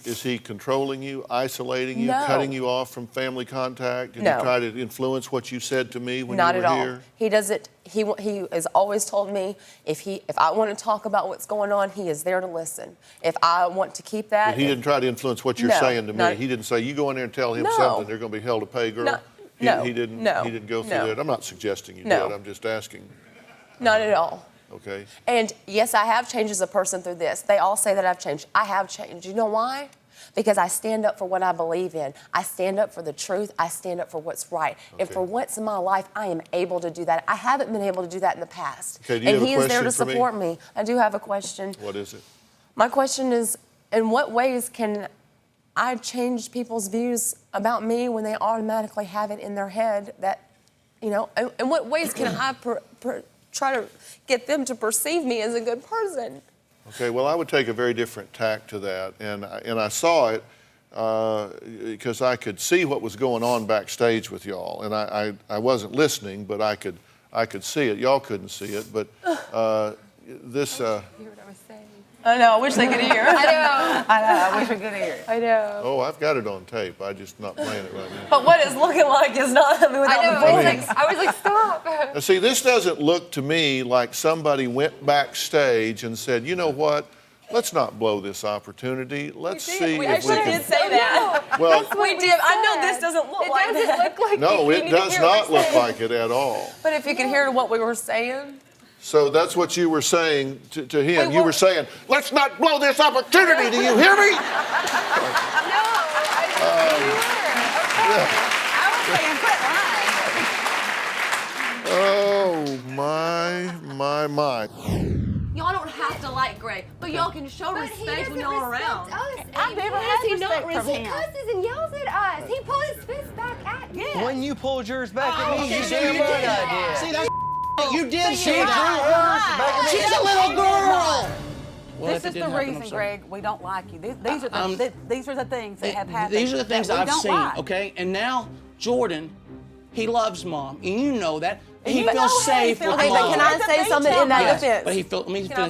Is he controlling you, isolating you, No. cutting you off from family contact? Did No. he try to influence what you said to me when Not you at were all. here? He does it. He has always told me if I want to talk about what's going on, he is there to listen. If I want to keep that, But he didn't try to influence what you're No, saying to me. not- He didn't say, you go in there and tell him No. something, they're going to be hell to pay, girl. No, no, He didn't. no, He didn't go through no. that. I'm not suggesting you No. did. I'm just asking. not at all. Okay. And yes, I have changed as a person through this. They all say that I've changed. I have changed. You know why? Because I stand up for what I believe in. I stand up for the truth. I stand up for what's right. And Okay. for once in my life, I am able to do that. I haven't been able to do that in the past. Okay, do you and have a he is there to question for me? support me. I do have a question. What is it? My question is, in what ways can I change people's views about me when they automatically have it in their head that, you know, in what ways can I try to get them to perceive me as a good person? Okay, well, I would take a very different tack to that, and I saw it because I could see what was going on backstage with y'all, and I wasn't listening, but I could see it. Y'all couldn't see it, but this. You hear what I was saying? I know. I wish they could hear. I know. I wish we could hear it. I know. Oh, I've got it on tape. I'm just not playing it right now. But what it's looking like is not. I mean, without I know. the I voice. was like, stop. Now, see, this doesn't look to me like somebody went backstage and said, you know what? Let's not blow this opportunity. Let's see We if we actually can. did say that. Well, We did. I know this doesn't look like It that. doesn't look like no, you it need to does hear what not I'm look saying. like it at all. But if you could hear what we were saying. So that's what you were saying to him. Wait, You were what? saying, let's not blow this opportunity. Do you hear me? No, I didn't think you were. Okay. I was saying, quit lying. Oh, my. Y'all don't have to like Greg, but y'all can show But he respect doesn't when y'all are respect around. us. I've never Why had does he not respect from He him. cusses and yells at us. He pulls his fist back at me. When you pulled yours back at me, you okay, damn you right did I that. did. See, that's you did She say drew that. hers back at me. She's a little girl. Well, This if it is the didn't happen, I'm reason, sorry. Greg, we don't like you. These are the things that have happened. These are the things that we I've don't seen, like. okay? And now Jordan, he loves mom, and you know that. He You know feels how he safe feels. with Okay, mom. but can I Let the say bait something in that jump. defense? But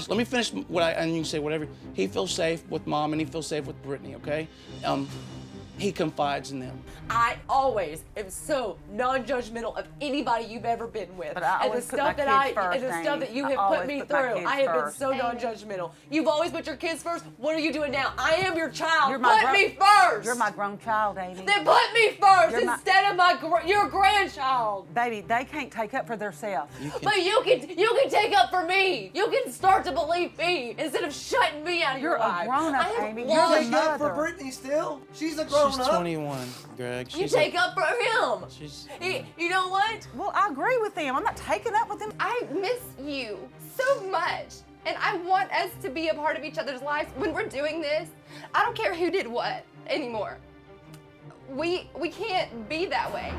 let me finish what and you can say whatever. He feels safe with mom, and he feels safe with Brittany, okay? He confides in them. I always am so non-judgmental of anybody you've ever been with. But I and the always put stuff my that kids first, and the stuff Amy. that you I have put always me put my through. kids I have been first. so non-judgmental. You've always put your kids first. What are you doing now? I am your child. You're my Put me grown- first. You're my grown child, Amy. Then put me first You're my- instead of your grandchild. Baby, they can't take up for themselves. But you can take up for me. You can start to believe me instead of shutting me out of You're your a life. grown-up, I have Amy. one- You're the Take up mother. for Brittany still. She's a grown She's up. 21, Greg. You She's take up for him. She's. You know what? Well, I agree with them. I'm not taking up with them. I miss you so much. And I want us to be a part of each other's lives. When we're doing this, I don't care who did what anymore. We can't be that way.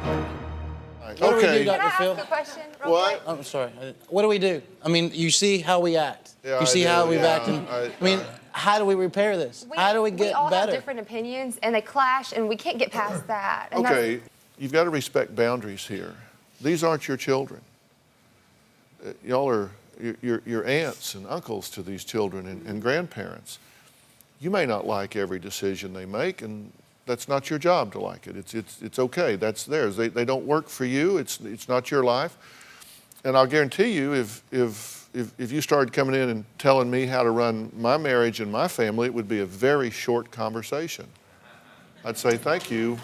What do we do, Okay. Dr. Can I ask Phil? a question real What? quick? I'm sorry. What do we do? I mean, you see how we act. Yeah, you see I how do, we've yeah. acted. I mean, how do we repair this? How do we get all better? have different opinions, and they clash, and we can't get past that. And Okay, you've got to respect boundaries here. These aren't your children. Y'all are your aunts and uncles to these children and grandparents. You may not like every decision they make, and that's not your job to like it. It's okay. That's theirs. They don't work for you. It's not your life. And I'll guarantee you, if you started coming in and telling me how to run my marriage and my family, it would be a very short conversation. I'd say thank you.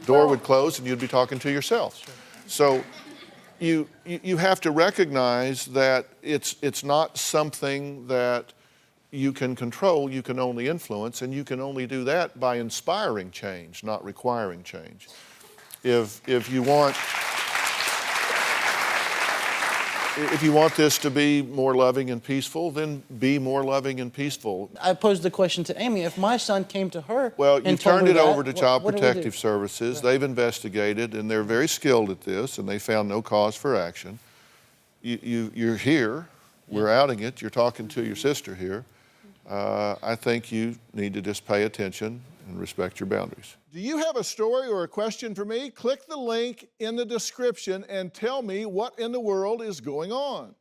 Door would close, and you'd be talking to yourself. So you have to recognize that it's not something that you can control, you can only influence, and you can only do that by inspiring change, not requiring change. If you want this to be more loving and peaceful, then be more loving and peaceful. I posed the question to Amy. If my son came to her Well, and you told turned her it over that, to Child what do we do? Protective Services. They've investigated, and they're very skilled at this, and they found no cause for action. You're here. We're outing it. You're talking to your sister here. I think you need to just pay attention and respect your boundaries. Do you have a story or a question for me? Click the link in the description and tell me what in the world is going on.